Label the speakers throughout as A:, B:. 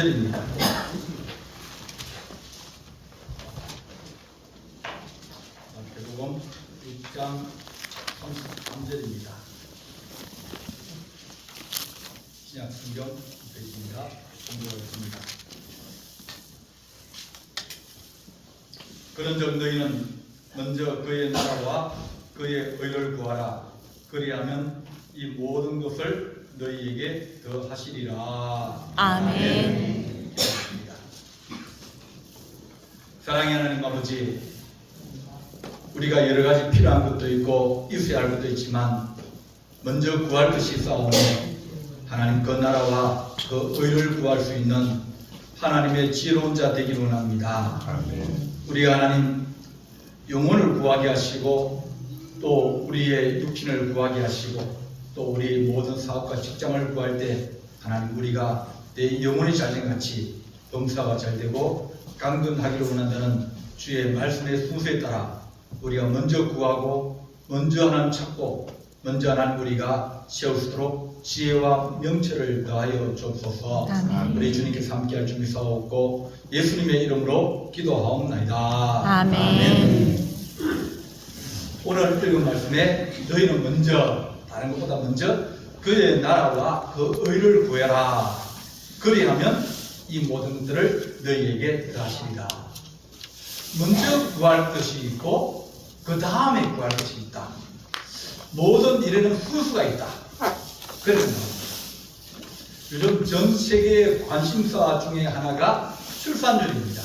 A: 33절입니다. 마태복음 6장 33절입니다. 신약 성경 되겠습니다. 공부하겠습니다. 그런즉 너희는 먼저 그의 나라와 그의 의를 구하라. 그리하면 이 모든 것을 너희에게 더하시리라.
B: 아멘.
A: 사랑의 하나님 아버지, 우리가 여러 가지 필요한 것도 있고 있어야 할 것도 있지만 먼저 구할 것이 있사오니 하나님 그 나라와 그 의를 구할 수 있는 하나님의 지혜로운 자 되기를 원합니다. 우리가 하나님 영혼을 구하게 하시고 또 우리의 육신을 구하게 하시고 또 우리 모든 사업과 직장을 구할 때 하나님 우리가 내 영혼이 잘된 같이 범사가 잘되고 강건하기를 원한다는 주의 말씀의 순서에 따라 우리가 먼저 구하고 먼저 하나님 찾고 먼저 하나님 우리가 세울 수 있도록 지혜와 명철을 더하여 주옵소서. 우리 주님께서 함께할 준비 사옵고 예수님의 이름으로 기도하옵나이다.
B: 아멘.
A: 오늘 읽은 말씀에 너희는 먼저 다른 것보다 먼저 그의 나라와 그 의를 구해라. 그리하면 이 모든 것들을 너희에게 더하시리라. 먼저 구할 것이 있고 그 다음에 구할 것이 있다. 모든 일에는 순수가 있다. 그래서 요즘 전 세계의 관심사 중에 하나가 출산율입니다.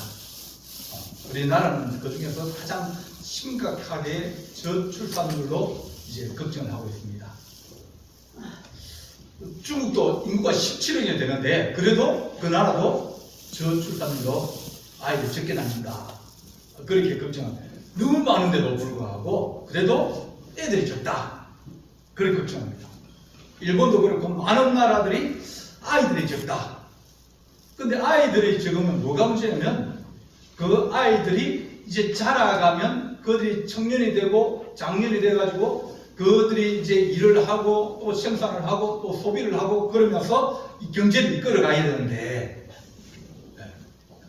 A: 우리나라는 그 중에서 가장 심각하게 저출산율로 이제 걱정을 하고 있습니다. 중국도 인구가 17억이 되는데 그래도 그 나라도 저출산율로 아이를 적게 낳는다. 그렇게 걱정합니다. 너무 많은데도 불구하고 그래도 애들이 적다. 그렇게 걱정합니다. 일본도 그렇고 많은 나라들이 아이들이 적다. 근데 아이들이 적으면 뭐가 문제냐면 그 아이들이 이제 자라가면 그들이 청년이 되고 장년이 돼가지고 그들이 이제 일을 하고 또 생산을 하고 또 소비를 하고 그러면서 이 경제를 이끌어가야 되는데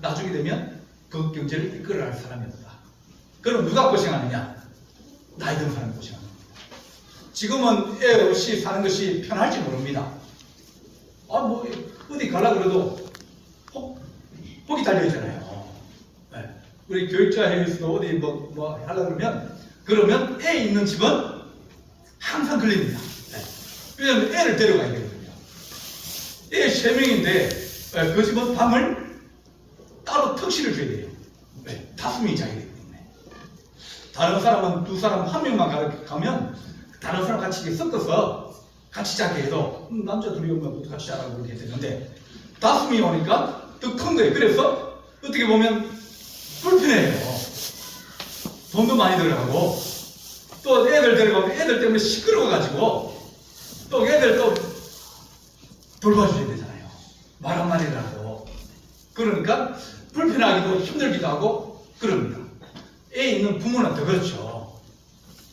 A: 나중에 되면 그 경제를 이끌어갈 사람이 없다. 그럼 누가 고생하느냐? 나이 든 사람이 고생합니다. 지금은 애 없이 사는 것이 편할지 모릅니다. 뭐 어디 가려고 그래도 혹이 달려있잖아요. 우리 교육자 회의에서도 어디 뭐 하려고 그러면 애 있는 집은 항상 걸립니다. 왜냐하면 애를 데려가야 되거든요. 애 3명인데 그 집은 밤을 따로 특실을 줘야 돼요. 5명이 자야 되기 때문에. 다른 사람은 2사람 1명만 가면 다른 사람 같이 섞어서 같이 자게 해도 남자 둘이 오면 같이 자라고 그렇게 되는데 5명이 오니까 더 큰 거예요. 그래서 어떻게 보면 불편해요. 돈도 많이 들어가고 또 애들 데려가면 애들 때문에 시끄러워가지고 또 애들 또 돌봐줘야 되잖아요. 말 한마디라도. 그러니까 불편하기도 힘들기도 하고 그럽니다. 애 있는 부모는 더 그렇죠.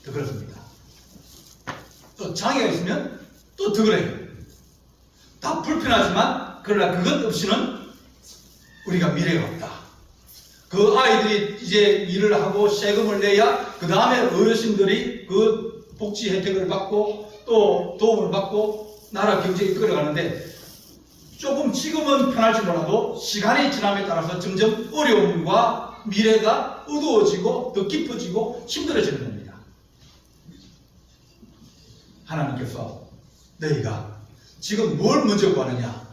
A: 더 그렇습니다. 또 장애가 있으면 또 더 그래요. 다 불편하지만 그러나 그것 없이는 우리가 미래가 없다. 그 아이들이 이제 일을 하고 세금을 내야 그 다음에 어르신들이 그 복지 혜택을 받고 또 도움을 받고 나라 경제가 이끌어가는데 조금 지금은 편할지 몰라도 시간이 지남에 따라서 점점 어려움과 미래가 어두워지고 더 깊어지고 힘들어지는 겁니다. 하나님께서 너희가 지금 뭘 먼저 구하느냐?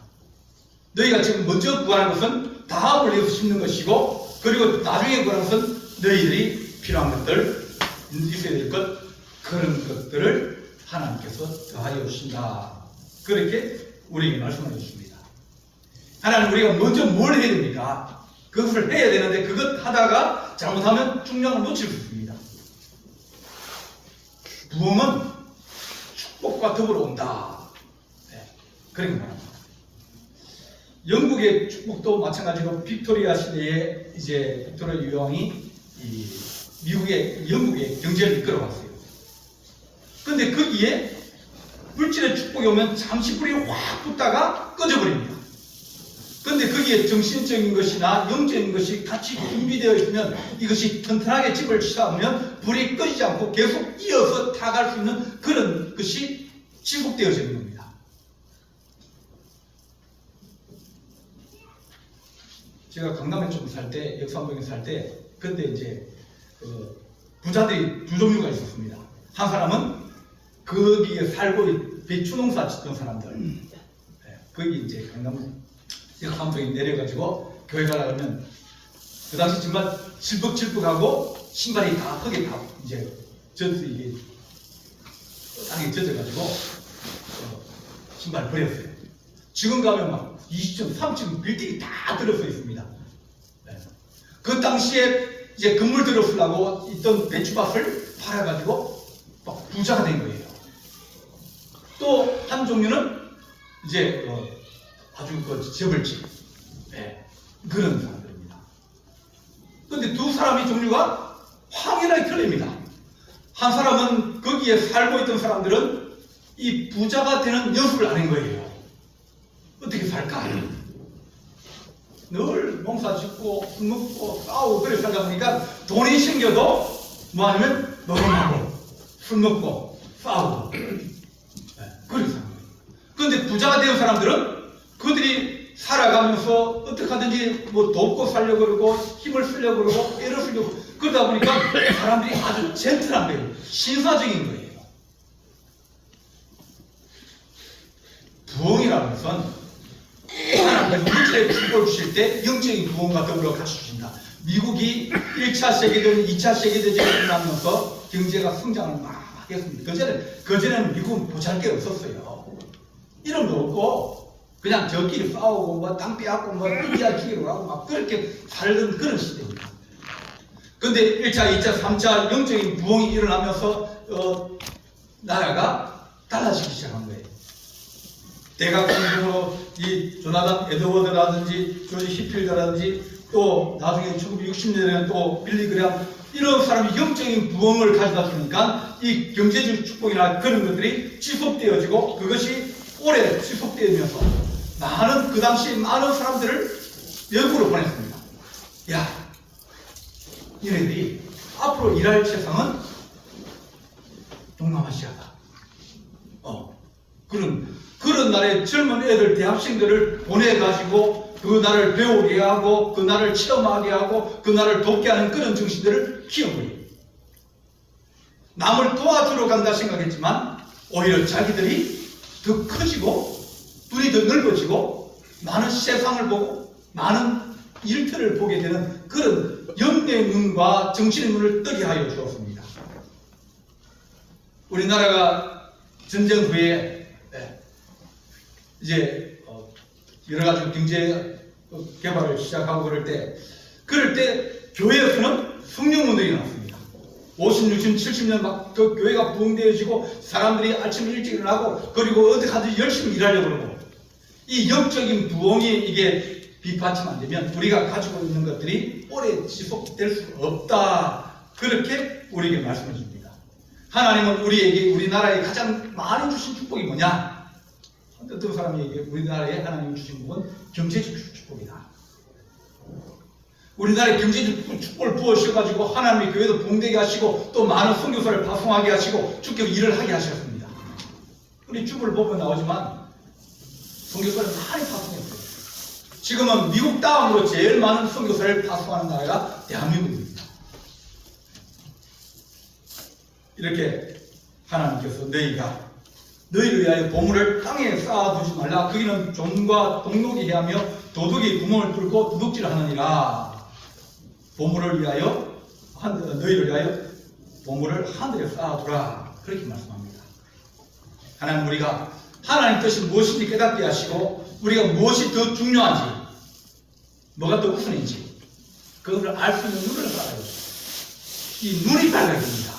A: 너희가 지금 먼저 구하는 것은 다음을 위해서 심는 것이고 그리고 나중에 구하는 것은 너희들이 필요한 것들, 있어야 될 것, 그런 것들을 하나님께서 더하여 주신다. 그렇게 우리에게 말씀해 주십니다. 하나님 우리가 먼저 뭘 해야 됩니까? 그것을 해야 되는데 그것 하다가 잘못하면 중량을 놓칠 수 있습니다. 부흥은 축복과 더불어 온다. 그렇게 말합니다. 영국의 축복도 마찬가지로 빅토리아 시대에 이제 빅토리아 여왕이 영국의 경제를 이끌어갔어요. 근데 거기에 물질의 축복이 오면 잠시 불이 확 붙다가 꺼져버립니다. 근데 거기에 정신적인 것이나 영적인 것이 같이 준비되어 있으면 이것이 튼튼하게 집을 치면 불이 꺼지지 않고 계속 이어서 타갈 수 있는 그런 것이 지속되어지는 겁니다. 제가 강남에 좀 살 때, 역삼동에 살 때, 그때 이제 부자들이 두 종류가 있었습니다. 한 사람은 거기에 살고 배추농사 짓던 사람들, 거기 이제 강남 역삼동에 내려가지고 교회 가려면 그 당시 정말 질퍽질퍽하고 신발이 다 흙에 다 이제 젖어서 이게 땅에 젖어가지고 신발 버렸어요. 지금 가면 막 20층, 3층 빌딩이 다 들어서 있습니다. 그 당시에 이제 건물 들어서려고 있던 배추밭을 팔아가지고 막 부자가 된 거예요. 또 한 종류는 이제 아주 재벌집, 그런 사람들입니다. 그런데 두 사람의 종류가 확연하게 틀립니다. 한 사람은 거기에 살고 있던 사람들은 이 부자가 되는 연습을 안 한 거예요. 어떻게 살까? 늘 농사 짓고 술 먹고 싸우고 그래 살다 보니까 돈이 생겨도 뭐 하냐면 노름하고 술 먹고 싸우고 그래 사는 거예요. 그런데 부자가 된 사람들은 그들이 살아가면서 어떻게 하든지 뭐 돕고 살려고 그러고 힘을 쓰려고 그러고 애를 쓰려고 그러다 보니까 사람들이 아주 젠틀한 거예요. 신사적인 거예요. 부흥이라는 것은 하나님께서 물질의 축복을 주실 때 영적인 부흥과 더불어 같이 주신다. 미국이 1차 세계대전, 2차 세계대전을 끝나면서 경제가 성장을 막 했습니다. 그전에는 미국은 보잘게 없었어요. 이름도 없고 그냥 저끼리 싸우고 뭐 땅 빼앗고 뭐 인디아 기계로 하고 막 그렇게 살던 그런 시대입니다. 그런데 1차, 2차, 3차 영적인 부흥이 일어나면서 나라가 달라지기 시작한 거예요. 대각 공동으로 이 조나단 에드워드라든지 조지 히필드라든지 또 나중에 1960년에는 또 빌리 그레함 이런 사람이 영적인 부흥을 가져다 주니까 이 경제적 축복이나 그런 것들이 지속되어지고 그것이 오래 지속되면서 많은 그 당시 많은 사람들을 외국으로 보냈습니다. 야, 얘네들이 앞으로 일할 세상은 동남아시아다. 그런 날에 젊은 애들, 대학생들을 보내가지고 그 나라를 배우게 하고 그 나라를 체험하게 하고 그 나라를 돕게 하는 그런 정신들을 키운 거예요. 남을 도와주러 간다 생각했지만 오히려 자기들이 더 커지고 눈이 더 넓어지고 많은 세상을 보고 많은 일터를 보게 되는 그런 영의 눈과 정신의 눈을 뜨게 하여 주었습니다. 우리나라가 전쟁 후에 이제 여러 가지 경제 개발을 시작하고 그럴 때 교회에서는 성령운동이 나왔습니다. 50, 60, 70년 막 그 교회가 부흥되어지고 사람들이 아침 일찍 일어나고 그리고 어디 가서 열심히 일하려고 그러고 이 영적인 부흥이 이게 뒷받침 안 되면 우리가 가지고 있는 것들이 오래 지속될 수 없다. 그렇게 우리에게 말씀해 줍니다. 하나님은 우리나라에 가장 많이 주신 축복이 뭐냐? 어떤 사람이 얘기해요. 우리나라에 하나님이 주신 복은 경제적 축복이다. 우리나라에 경제적 축복을 부어주셔가지고 하나님이 교회도 부흥되게 하시고 또 많은 선교사를 파송하게 하시고 주께서 일을 하게 하셨습니다. 우리 주부를 보면 나오지만 선교사를 많이 파송했어요. 지금은 미국 다음으로 제일 많은 선교사를 파송하는 나라가 대한민국입니다. 이렇게 하나님께서 너희를 위하여 보물을 땅에 쌓아두지 말라. 거기는 종과 동록이 해하며 도둑이 구멍을 뚫고 도둑질을 하느니라. 보물을 위하여 너희를 위하여 보물을 하늘에 쌓아두라. 그렇게 말씀합니다. 하나님 우리가 하나님 뜻이 무엇인지 깨닫게 하시고 우리가 무엇이 더 중요한지 뭐가 더 우선인지 그것을 알 수 있는 눈을 쌓아요. 이 눈이 밝아야 됩니다.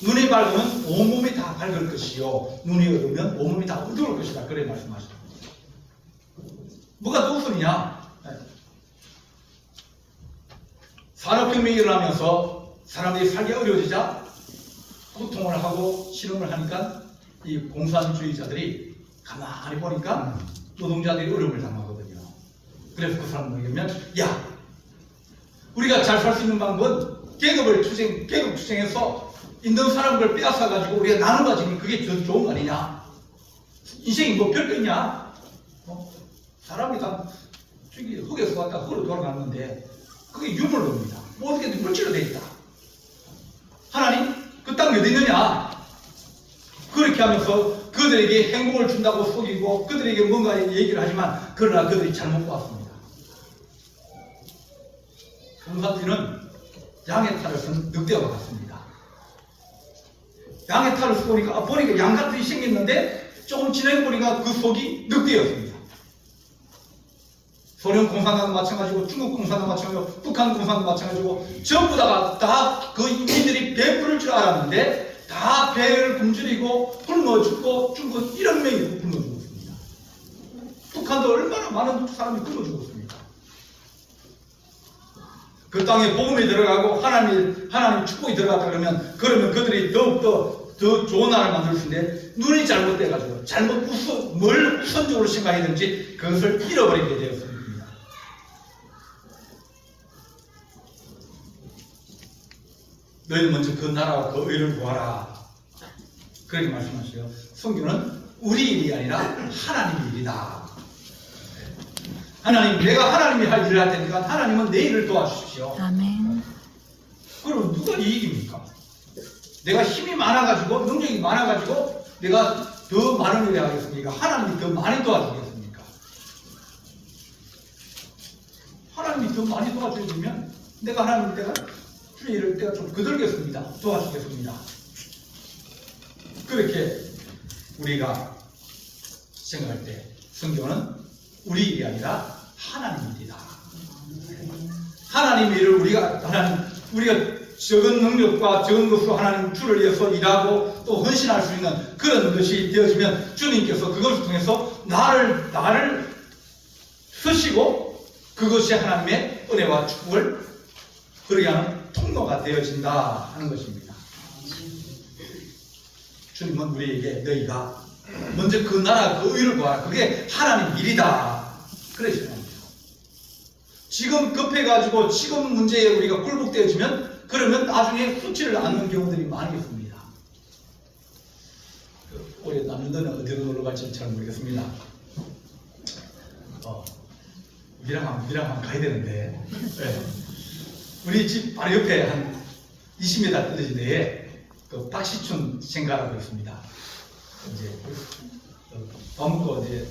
A: 눈이 밝으면 온몸이 다 밝을 것이요 눈이 어두우면 온몸이 다 어두울 것이다. 그래 말씀하시죠. 뭐가 더 우선이냐? 산업혁명이 일어나면서 사람들이 살기 어려워지자 고통을 하고 실험을 하니까 이 공산주의자들이 가만히 보니까 노동자들이 어려움을 당하거든요. 그래서 그 사람은 뭐냐면, 야, 우리가 잘 살 수 있는 방법은 계급 투쟁해서 있는 사람을 빼앗아 가지고 우리가 나눠 가지면 그게 더 좋은 거 아니냐? 인생이 뭐 별거 있냐? 사람이 다 저기 흙에서 왔다 흙으로 돌아갔는데 그게 유물로입니다. 뭐 어떻게든 물질로 돼 있다. 하나님 그 땅이 어디 있느냐? 그렇게 하면서 그들에게 행복을 준다고 속이고 그들에게 뭔가 얘기를 하지만 그러나 그들이 잘못 봤습니다. 공산주의는 양의 탈을 쓴 늑대와 같습니다. 양의 탈을 쓰고 보니까 양 같은 게 생겼는데 조금 지나보니까 그 속이 늑대였습니다. 소련 공산당도 마찬가지고 중국 공산당도 마찬가지고 북한 공산당도 마찬가지고 전부 다가 그 인민들이 배 부를 줄 알았는데 다 배를 굶주리고 굶어 죽고 중국 1억 명이 굶어 죽었습니다. 북한도 얼마나 많은 사람이 굶어 죽었습니다. 그 땅에 복음이 들어가고 하나님 축복이 들어갔다 그러면 그들이 더욱더 더 좋은 나라를 만들 수 있는데 눈이 잘못돼가지고 뭘 우선적으로 생각했는지 그것을 잃어버리게 되었습니다. 너희는 먼저 그 나라와 그 의를 구하라. 그렇게 말씀하시죠. 성경은 우리 일이 아니라 하나님의 일이다. 내가 하나님이 할 일을 할 테니까 하나님은 내 일을 도와주십시오.
B: 아멘.
A: 그럼 누가 이익입니까? 내가 힘이 많아가지고 능력이 많아가지고 내가 더 많은 일을 하겠습니까? 하나님이 더 많이 도와주겠습니까? 하나님이 더 많이 도와주시면 내가 주의 일을 내가 좀 거들겠습니다. 도와주겠습니다. 그렇게 우리가 생각할 때 성경은 우리 일이 아니라 하나님 일이다. 하나님의 일을 우리가 적은 능력과 적은 것으로 하나님 주를 위해서 일하고 또 헌신할 수 있는 그런 것이 되어지면 주님께서 그것을 통해서 나를 쓰시고 그것이 하나님의 은혜와 축복을 그러게 하는 통로가 되어진다 하는 것입니다. 주님은 우리에게 너희가 먼저 그 나라 그 의를 구하라. 그게 하나님 일이다. 그러시는 겁니다. 지금 급해가지고 지금 문제에 우리가 굴복되어지면 그러면 나중에 후치를 않는 경우들이 많이 있습니다. 올해 남녀들은 어디로 놀러 갈지는 잘 모르겠습니다. 미랑함 가야 되는데 네. 우리 집 바로 옆에 한 20m 떨어진 데에 그 박시춘 생가라고 있습니다. 이제 밥 먹고 이제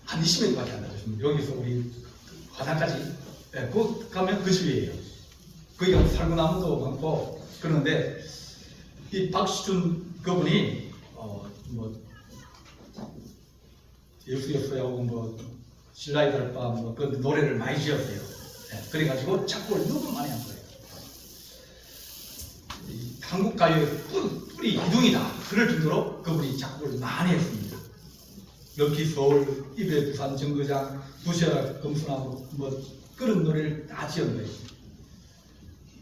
A: 한 20m밖에 안 나갔습니다. 여기서 우리 화산까지 그 가면 그 집이에요. 거기가 살구나무도 많고 그러는데 이 박시춘 그분이 예수였어요. 신라의 달밤 그 노래를 많이 지었어요. 그래가지고 작곡을 너무 많이 한 거예요. 한국 가요의 뿌리 이둥이다. 그럴 정도로 그분이 작곡을 많이 했습니다. 럭키 서울, 이배 부산 정거장, 부셔 금수나무 그런 노래를 다 지은 거예요.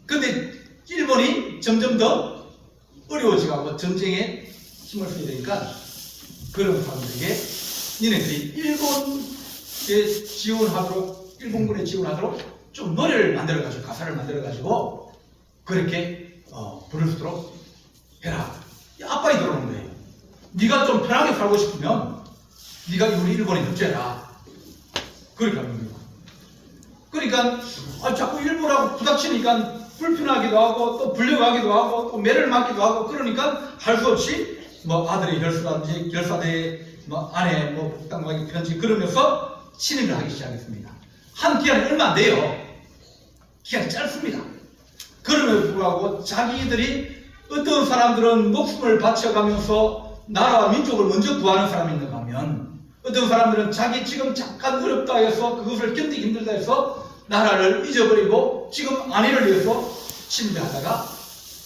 A: 근데 일본이 점점 더 어려워지고 전쟁에 힘을 써야 되니까 그런 사람들에게 니네들이 일본군에 지원하도록 좀 노래를 만들어가지고 가사를 만들어가지고 그렇게 부를 수 있도록 해라. 압박이 들어오는 거예요. 네가 좀 편하게 살고 싶으면 네가 우리 일본에 협조해라. 그렇게 하는 겁니다. 그러니까 자꾸 일본하고 부닥치니까 불편하기도 하고 또 불려가기도 하고 또 매를 맞기도 하고 그러니까 할 수 없이 아들의 혈수라든지 결사대 아내 땅과기 편지 그러면서 친일을 하기 시작했습니다. 한 기간이 얼마 안 돼요. 기간이 짧습니다. 그럼에도 불구하고 자기들이 어떤 사람들은 목숨을 바쳐가면서 나라와 민족을 먼저 구하는 사람이 있는가 하면 어떤 사람들은 자기 지금 잠깐 어렵다 해서 그것을 견디기 힘들다 해서 나라를 잊어버리고 지금 안위를 위해서 침대하다가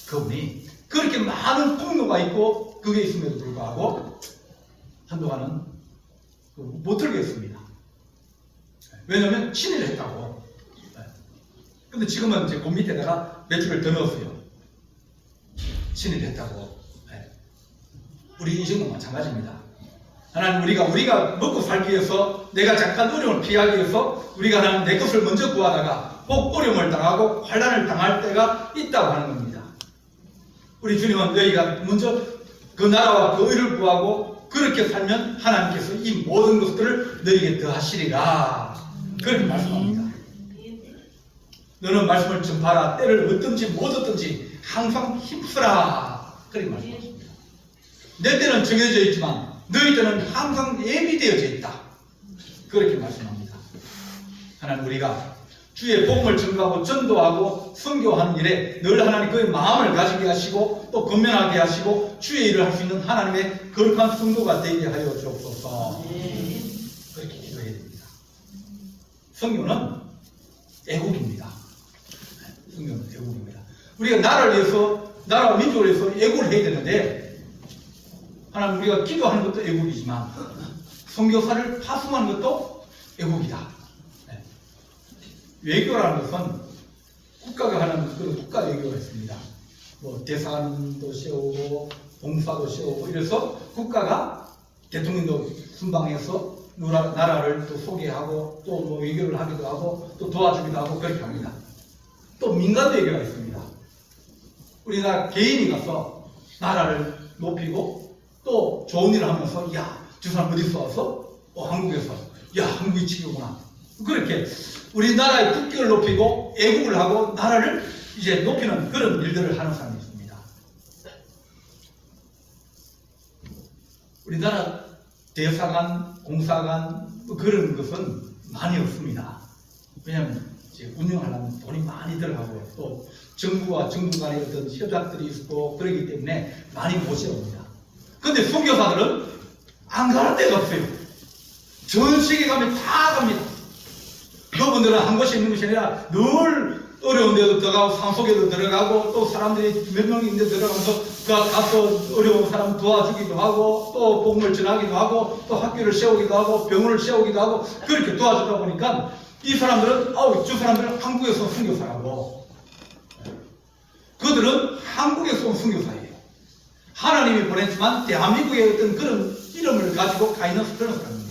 A: 그분이 그렇게 많은 폭로가 있고 그게 있음에도 불구하고 한동안은 못 들겠습니다. 왜냐하면 친일을 했다고. 근데 지금은 이제 그 밑에다가 몇 줄을 더 넣었어요. 친일을 했다고. 우리 인생도 마찬가지입니다. 하나님 우리가 먹고 살기 위해서 내가 잠깐 어려움을 피하기 위해서 우리가 하나님 내 것을 먼저 구하다가 꼭 어려움을 당하고 환난을 당할 때가 있다고 하는 겁니다. 우리 주님은 너희가 먼저 그 나라와 그 의를 구하고 그렇게 살면 하나님께서 이 모든 것들을 너희에게 더하시리라. 그렇게 말씀합니다. 너는 말씀을 전파하라. 때를 얻든지 못 얻든지 항상 힘쓰라. 그렇게 말씀하십니다. 내 때는 정해져 있지만 너희 때는 항상 예비되어져 있다. 그렇게 말씀합니다. 하나님 우리가 주의 복음을 전가하고 전도하고 선교하는 일에 늘 하나님 그의 마음을 가지게 하시고 또 건면하게 하시고 주의 일을 할 수 있는 하나님의 거룩한 성도가 되게 하여 주옵소서. 그렇게 기도해야 됩니다. 선교는 애국입니다. 선교는 애국입니다. 우리가 나라를 위해서 나라와 민족을 위해서 애국을 해야 되는데 하나님 우리가 기도하는 것도 애국이지만 선교사를 파송하는 것도 애국이다. 외교라는 것은 국가가 하는 그런 국가 외교가 있습니다. 뭐 대사관도 세우고 봉사도 세우고 이래서 국가가 대통령도 순방해서 나라를 또 소개하고 또 뭐 외교를 하기도 하고 또 도와주기도 하고 그렇게 합니다. 또 민간 외교가 있습니다. 우리나라 개인이 가서 나라를 높이고 또 좋은 일을 하면서 야, 저 사람 어디서 왔어? 한국에서. 야, 한국이 지구구나. 그렇게 우리나라의 국격을 높이고 애국을 하고 나라를 이제 높이는 그런 일들을 하는 사람이 있습니다. 우리나라 대사관, 공사관 그런 것은 많이 없습니다. 왜냐하면 이제 운영하려면 돈이 많이 들어가고 또 정부와 정부 간의 어떤 협약들이 있고 그러기 때문에 많이 못 세웁니다. 그런데 선교사들은 안 가는 데가 없어요. 전 세계 가면 다 갑니다. 여러분들은 한 곳에 있는 것이 아니라 늘 어려운 데도 들어가고 산속에도 들어가고 또 사람들이 몇 명이 있는 데 들어가면서 가서 어려운 사람 도와주기도 하고 또 복음을 전하기도 하고 또 학교를 세우기도 하고 병원을 세우기도 하고 그렇게 도와주다 보니까 이 사람들은 저 사람들은 한국에서 온 선교사라고 그들은 한국에서 온 선교사예요. 하나님이 보냈지만 대한민국의 어떤 그런 이름을 가지고 가 있는 그런 사람입니다.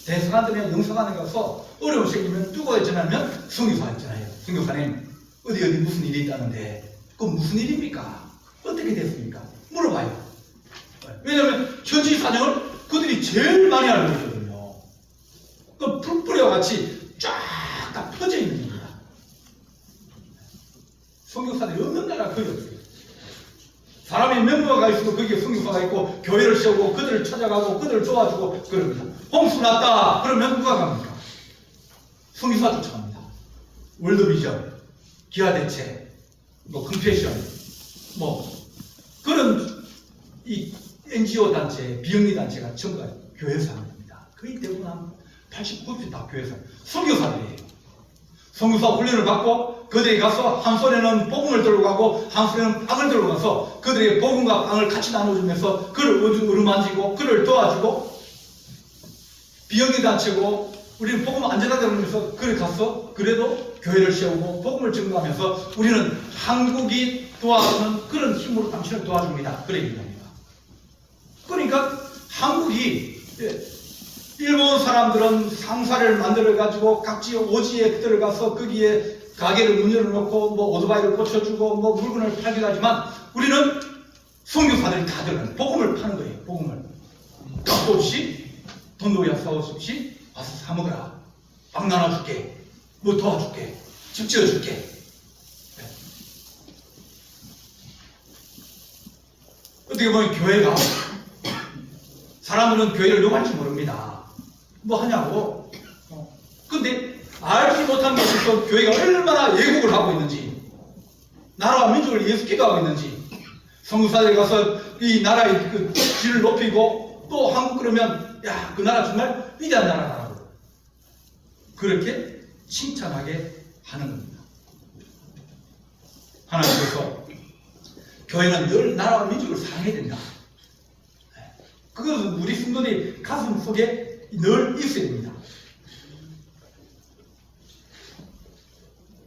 A: 대사관들이나 영사관에 가서 어려움 생기면 누구에 전하면 선교사 있잖아요. 선교사님 어디 무슨 일이 있다는데 그건 무슨 일입니까? 어떻게 됐습니까? 물어봐요. 왜냐하면 현지 사정을 그들이 제일 많이 알고 있거든요. 그 풀뿌리와 같이 쫙 다 퍼져 있는 겁니다. 선교사들이 없는 나라가 거의 없어요. 사람이 멤버가 있어도 거기에 선교사가 있고 교회를 세우고 그들을 찾아가고 그들을 도와주고 그럽니다. 홍수 났다 그러면 누가 갑니까? 선교사 쫓아갑니다. 월드비전, 기아대체, 뭐 금패션, 뭐 그런 이 NGO 단체, 비영리 단체가 전부 다 교회사입니다. 거의 대부분 한 89% 다 교회사, 선교사들이에요. 선교사 훈련을 받고 그들이 가서 한 손에는 복음을 들고 가고 한 손에는 빵을 들고 가서 그들에게 복음과 빵을 같이 나눠주면서 그를 어루만지고 그를 도와주고 비영리 단체고 우리는 복음 안전하다고 그러면서 그를 가서 그래도 교회를 세우고 복음을 증거하면서 우리는 한국이 도와주는 그런 힘으로 당신을 도와줍니다. 그래 얘기합니다. 그러니까 한국이 일본 사람들은 상사를 만들어가지고 각지 오지에 들어가서 거기에 가게를 문 열어놓고 뭐 오토바이를 고쳐주고 뭐 물건을 팔기도 하지만 우리는 선교사들이 다 들어가는 복음을 파는 거예요. 복음을 값도 없이 돈도 약사없이 없이 와서 사 먹어라. 빵 나눠줄게. 뭐 도와줄게. 집 지어줄게. 네. 어떻게 보면 교회가 사람들은 교회를 욕할 줄 모릅니다. 뭐 하냐고. 근데 알지 못한 것에서 교회가 얼마나 예국을 하고 있는지 나라와 민족을 위해서 기도하고 있는지 선교사들이 가서 이 나라의 그 질을 높이고 또 한국 그러면 야, 그 나라 정말 위대한 나라라고 그렇게 칭찬하게 하는 겁니다. 하나님께서 교회는 늘 나라와 민족을 사랑해야 된다. 그것은 우리 성도들이 가슴 속에 늘 있어야 됩니다.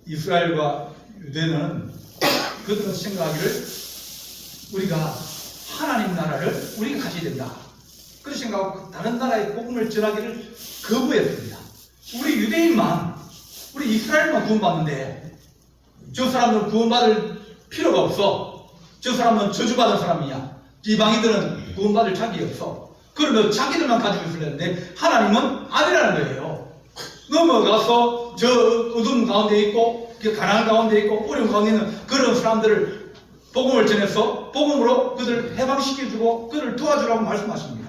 A: 이스라엘과 유대는 그들은 생각하기를 우리가 하나님 나라를 우리가 가져야 된다. 그렇게 생각하고 다른 나라의 복음을 전하기를 거부했습니다. 우리 유대인만, 우리 이스라엘만 구원받는데 저 사람들은 구원받을 필요가 없어. 저 사람은 저주받은 사람이야. 이방인들은 구원받을 자격이 없어. 그러면 자기들만 가지고 있으려는데 하나님은 아니라는 거예요. 넘어가서 저 어둠 가운데 있고 가난한 가운데 있고 어려운 가운데 있는 그런 사람들을 복음을 전해서 복음으로 그들을 해방시켜주고 그들을 도와주라고 말씀하십니다.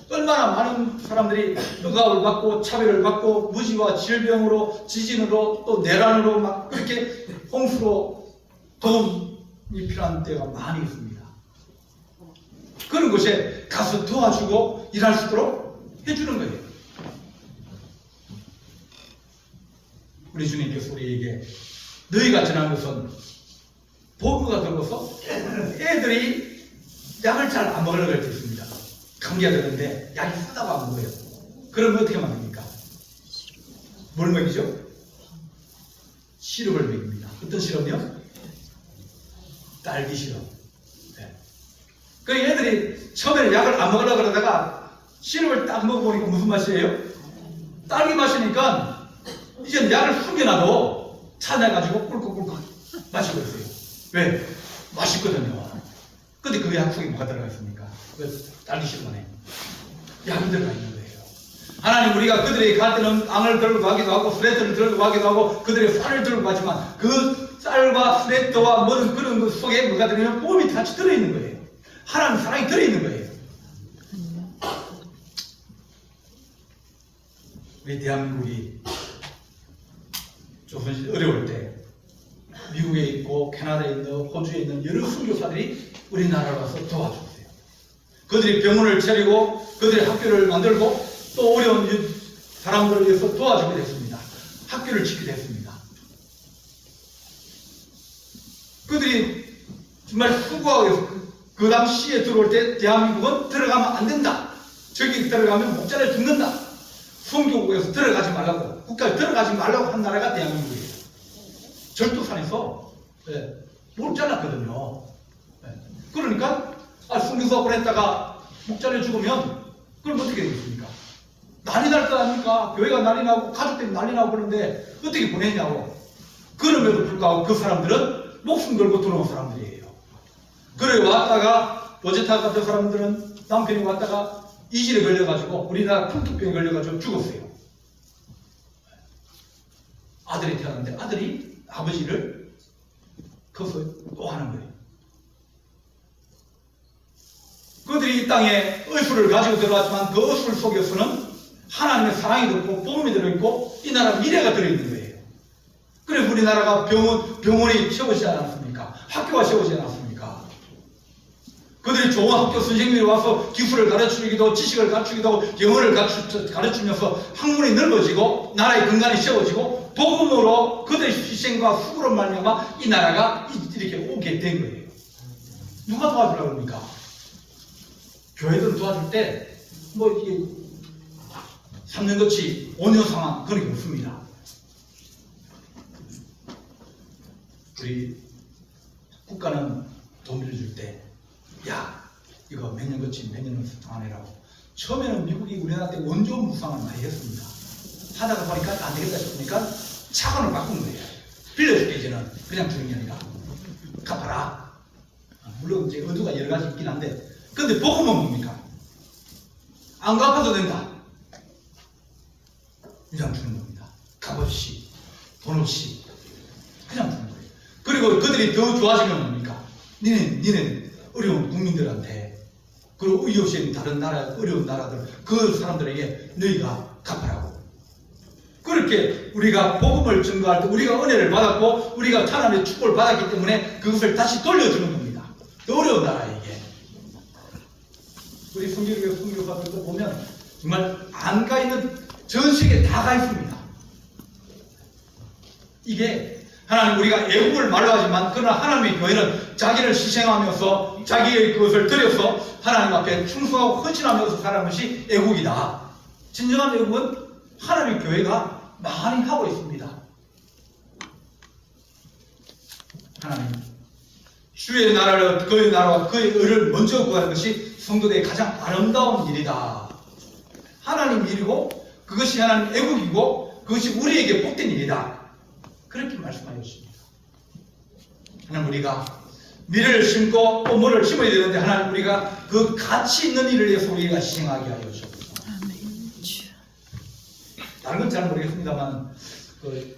A: 얼마나 많은 사람들이 억압을 받고 차별을 받고 무지와 질병으로 지진으로 또 내란으로 막 그렇게 홍수로 도움이 필요한 때가 많이 있습니다. 그런 곳에 가서 도와주고 일할 수 있도록 해주는 거예요. 우리 주님께서 우리에게 너희가 전하는 것은 보고가 들어서 애들이 약을 잘 안 먹으려고 할 때 있습니다. 감기가 되는데 약이 쓰다고 안 먹어요. 그러면 어떻게 만듭니까? 뭘 먹이죠? 시럽을 먹입니다. 어떤 시럽이요? 딸기 시럽. 네. 그 애들이 처음에는 약을 안 먹으려고 그러다가 시럽을 딱 먹어보니까 무슨 맛이에요? 딸기 맛이니까 이제 약을 숨겨놔도 찾아가지고 꿀꺽꿀꺽 마시고 있어요. 왜? 맛있거든요. 근데 그 약 속에 뭐가 들어가 있습니까? 왜 딸기 시럽 안에 약이 들어가 있는 거예요. 하나님 우리가 그들에게 갈 때는 앙을 들고 가기도 하고 스레트를 들고 가기도 하고 그들의 쌀을 들고 가지만 그 쌀과 스레트와 모든 그런 것 속에 뭐가 들어있는 뽀미 같이 들어있는 거예요. 하나님 사랑이 들어있는 거예요. 우리 대한민국이 조선시대 어려울 때 미국에 있고 캐나다에 있는 호주에 있는 여러 선교사들이 우리나라로 와서 도와줬어요. 그들이 병원을 차리고 그들의 학교를 만들고 또 어려운 사람들을 위해서 도와주게 됐습니다. 학교를 짓게 됐습니다. 그들이 정말 수고하고 그 당시에 들어올 때 대한민국은 들어가면 안 된다. 저기 들어가면 목자를 죽는다. 선교국에서 들어가지 말라고 국가에 들어가지 말라고 한 나라가 대한민국이에요. 절도산에서 못 잘랐거든요. 그러니까 선교사업을 했다가 목자를 죽으면 그럼 어떻게 되겠습니까? 난리 날 거 아닙니까? 교회가 난리 나고 가족들이 난리 나고 그러는데 어떻게 보냈냐고. 그럼에도 불구하고 그 사람들은 목숨 걸고 들어온 사람들이에요. 그래 왔다가 로제타 같은 사람들은 남편이 왔다가 이질에 걸려가지고 우리나라 풍토병에 걸려가지고 죽었어요. 아들이 태어났는데 아들이 아버지를 커서 또 하는 거예요. 그들이 이 땅에 의술을 가지고 들어왔지만 그 의술 속에서는 하나님의 사랑이 들어있고 복음이 들어있고 이 나라 미래가 들어있는 거예요. 그래서 우리나라가 병원이 세워지지 않았습니까? 학교가 세워지지 않았습니까? 그들이 좋은 학교 선생님이 와서 기술을 가르치기도 하고 지식을 가르치기도 하고 영어를 가르치면서 학문이 넓어지고 나라의 근간이 세워지고 복음으로 그들의 희생과 수고로 말미암아 이 나라가 이렇게 오게 된 거예요. 누가 도와주려고 합니까? 교회들 도와줄 때 뭐 이게 3년 거치 5년 상황 그런 게 없습니다. 우리 국가는 돈 빌려줄 때 야 이거 몇 년 거치 몇 년을 상환해라고. 처음에는 미국이 우리나라 때 원조 무상을 많이 했습니다. 하다가 보니까 안 되겠다 싶으니까 차관을 바꾼 거예요. 빌려줄게 이제는 그냥 주는 게 아니라 갚아라. 물론 이제 의도가 여러 가지 있긴 한데 근데 복음은 뭡니까? 안 갚아도 된다. 그냥 주는 겁니다. 값없이 돈 없이 그냥 주는 거예요. 그리고 그들이 더 좋아지면 뭡니까? 니네 어려운 국민들한테 그리고 의의 없이 다른 나라 어려운 나라들 그 사람들에게 너희가 갚으라고. 그렇게 우리가 복음을 증거할 때 우리가 은혜를 받았고 우리가 하나님의 축복을 받았기 때문에 그것을 다시 돌려주는 겁니다. 더 어려운 나라에게. 우리 성경의 선교사들도 보면 정말 안 가 있는 전 세계에 다 가 있습니다. 이게 하나님 우리가 애국을 말로 하지만 그러나 하나님의 교회는 자기를 희생하면서 자기의 그것을 들여서 하나님 앞에 충성하고 헌신하면서 살아가는 것이 애국이다. 진정한 애국은 하나님의 교회가 많이 하고 있습니다. 하나님 주의 나라를 그의 나라와 그의 의를 먼저 구하는 것이 성도들의 가장 아름다운 일이다. 하나님 일이고 그것이 하나님 애국이고 그것이 우리에게 복된 일이다. 그렇게 말씀하셨습니다. 하나님 우리가 미래를 심고 또 뭐를 심어야 되는데 하나님 우리가 그 가치 있는 일을 위해서 우리가 시행하게 하여 주옵소서. 다른 건 잘 모르겠습니다만 그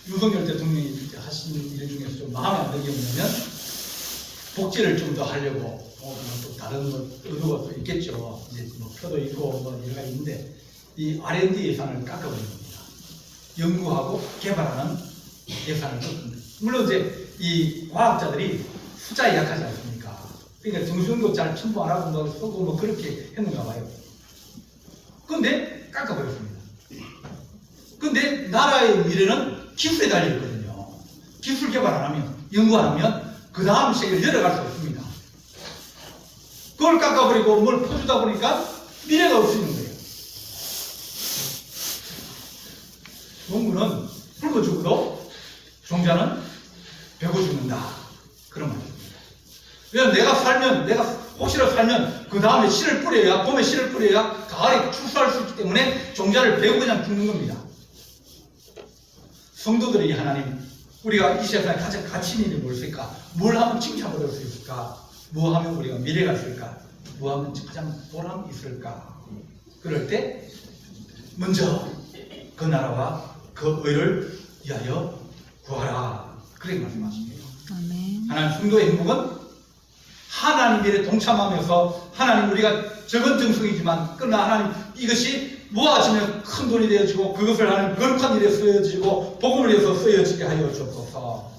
A: 윤석열 대통령이 하신 일 중에서 좀 마음에 안 드는 게 뭐냐면 복지를 좀 더 하려고 또 다른 의도가 또 있겠죠. 이제 뭐 표도 있고 뭐 여러 가지 있는데 이 R&D 예산을 깎아버린 겁니다. 연구하고 개발하는 예산을 깎습니다. 물론 이제 이 과학자들이 숫자에 약하지 않습니까? 그러니까 정수영도 잘 첨부 안 하고 뭐 쓰고 뭐 그렇게 했는가 봐요. 근데 깎아버렸습니다. 근데 나라의 미래는 기술에 달려있거든요. 기술 개발 안 하면, 연구 안 하면 그 다음 세계를 열어갈 수 없습니다. 그걸 깎아버리고 뭘 퍼주다 보니까 미래가 없어지는 거예요. 농부는 붉어 죽어도 종자는 배고 죽는다. 그런 말입니다. 왜냐면 내가 혹시라도 살면 그 다음에 씨를 뿌려야, 봄에 씨를 뿌려야 가을에 출소할 수 있기 때문에 종자를 배고 그냥 죽는 겁니다. 성도들이 하나님, 우리가 이 세상에 가장 가치 있는 일이 무엇일까? 뭘 하면 칭찬받을 수 있을까? 뭐 하면 우리가 미래가 있을까? 뭐 하면 가장 보람이 있을까? 그럴 때 먼저 그 나라와 그 의를 위하여 구하라. 그렇게 말씀하십니다.
B: 아멘.
A: 하나님 성도의 행복은 하나님 일에 동참하면서 하나님 우리가 적은 정성이지만 그러나 하나님 이것이 모아지면 큰 돈이 되어지고 그것을 하나님 거룩한 일에 쓰여지고 복음을 위해서 쓰여지게 하여 주옵소서.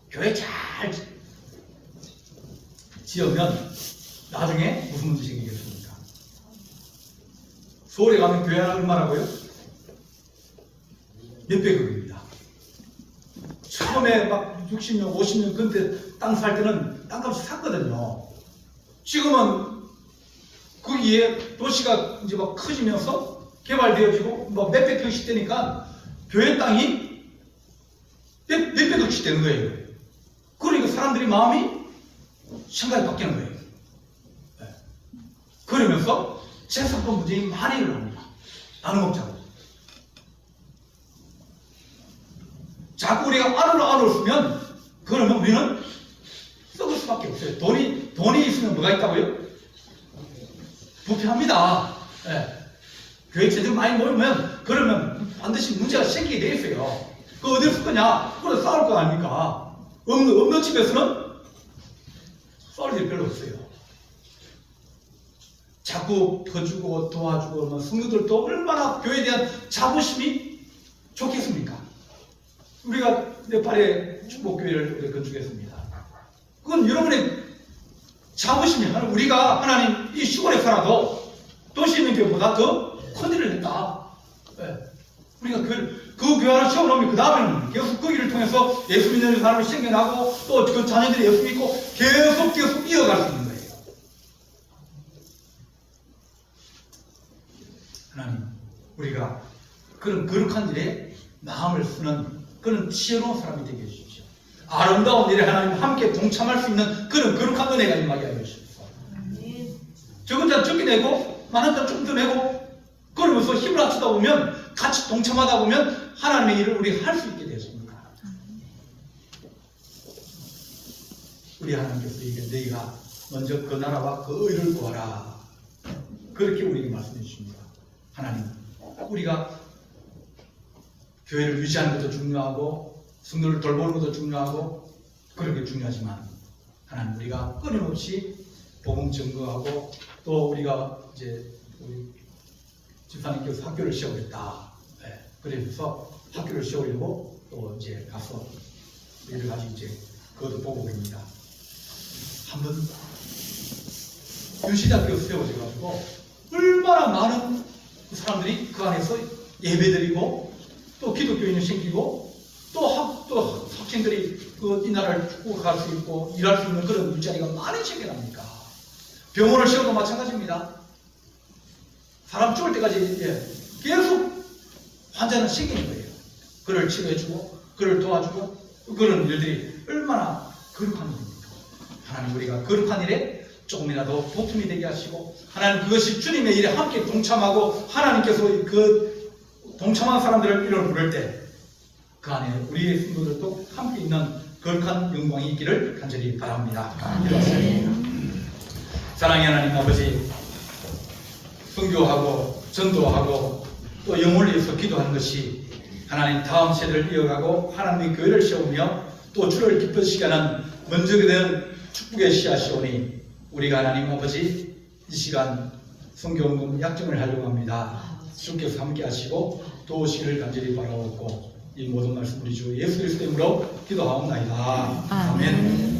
A: 교회 잘 지으면 나중에 무슨 문제 생기겠습니까? 서울에 가면 교회 하나 얼마라고요? 몇백억입니다. 처음에 막 60년, 50년 근대 땅 살 때는 땅값이 샀거든요. 지금은 거기에 도시가 이제 막 커지면서 개발되어지고 뭐 몇백 평씩 되니까 교회 땅이 몇백억씩 되는 거예요. 그러니까 사람들이 마음이 생각이 바뀌는 거예요. 네. 그러면서 재산권 문제가 많이 일어납니다. 나눠 먹자고. 자꾸 우리가 안으로 쓰면 그러면 우리는 썩을 수밖에 없어요. 돈이 있으면 뭐가 있다고요? 부패합니다. 예. 교회 재정 많이 모이면 그러면 반드시 문제가 생기게 돼 있어요. 그거 어디서 쓸 거냐? 그래 싸울 거 아닙니까? 없는 집에서는 싸울 일이 별로 없어요. 자꾸 퍼주고 도와주고 성도들도 얼마나 교회에 대한 자부심이 좋겠습니까? 우리가 네팔에 축복교회를 건축했습니다. 그건 여러분의 자부심이 우리가 하나님 이 시골에 살아도 도시에 있는 교회보다 더 큰 일을 했다. 네. 우리가 그 교회 하나 세워놓으면 그 다음에는 계속 그 일을 통해서 예수 믿는 사람이 생겨나고 또 그 자녀들이 예수 믿고 계속 이어갈 수 있는 거예요. 하나님, 우리가 그런 거룩한 일에 마음을 쓰는 그런 지혜로운 사람이 되게 해주십시오. 아름다운 일에 하나님 함께 동참할 수 있는 그런 거룩한 은혜가 임하게 하여 주십시오. 적은 자는 적게 내고 많은 자는 좀 더 내고 그러면서 힘을 합치다 보면 같이 동참하다 보면 하나님의 일을 우리 할 수 있게 되십니다. 우리 하나님께서 이게 너희가 먼저 그 나라와 그 의를 구하라. 그렇게 우리에게 말씀해 주십니다. 하나님, 우리가 교회를 유지하는 것도 중요하고 성도를 돌보는 것도 중요하고 그렇게 중요하지만 하나님 우리가 끊임없이 복음 증거하고 또 우리가 이제 우리 집사님께서 학교를 세우겠다. 네. 그래서 학교를 세우려고 또 이제 가서 여러 가지 이제 그것도 보고 계십니다. 한번 윤시대학교 세워져가지고 얼마나 많은 사람들이 그 안에서 예배드리고 또 기독교인이 생기고 또 학생들이 이 나라를 축구로 갈 수 있고 일할 수 있는 그런 일자리가 많이 생겨납니까? 병원을 세워도 마찬가지입니다. 사람 죽을 때까지 계속 환자는 생기는 거예요. 그를 치료해주고 그를 도와주고 그런 일들이 얼마나 거룩한 일입니다. 하나님 우리가 거룩한 일에 조금이라도 보탬이 되게 하시고 하나님 그것이 주님의 일에 함께 동참하고 하나님께서 그 동참한 사람들을 이름을 부를 때 그 안에 우리의 성도들도 함께 있는 거룩한 영광이 있기를 간절히 바랍니다. 기도하겠습니다. 사랑의 하나님 아버지, 선교하고 전도하고 또 영혼을 위해서 기도하는 것이 하나님 다음 세대를 이어가고 하나님의 교회를 세우며 또 주를 기쁘시게 하는 먼저가 되는 축복의 씨앗이오니 우리가 하나님 아버지 이 시간 선교운동 약정을 하려고 합니다. 주께서 함께 하시고 도우시기를 간절히 바라옵고 이 모든 말씀 우리 주 예수 그리스도 이름으로 기도하옵나이다. 아멘.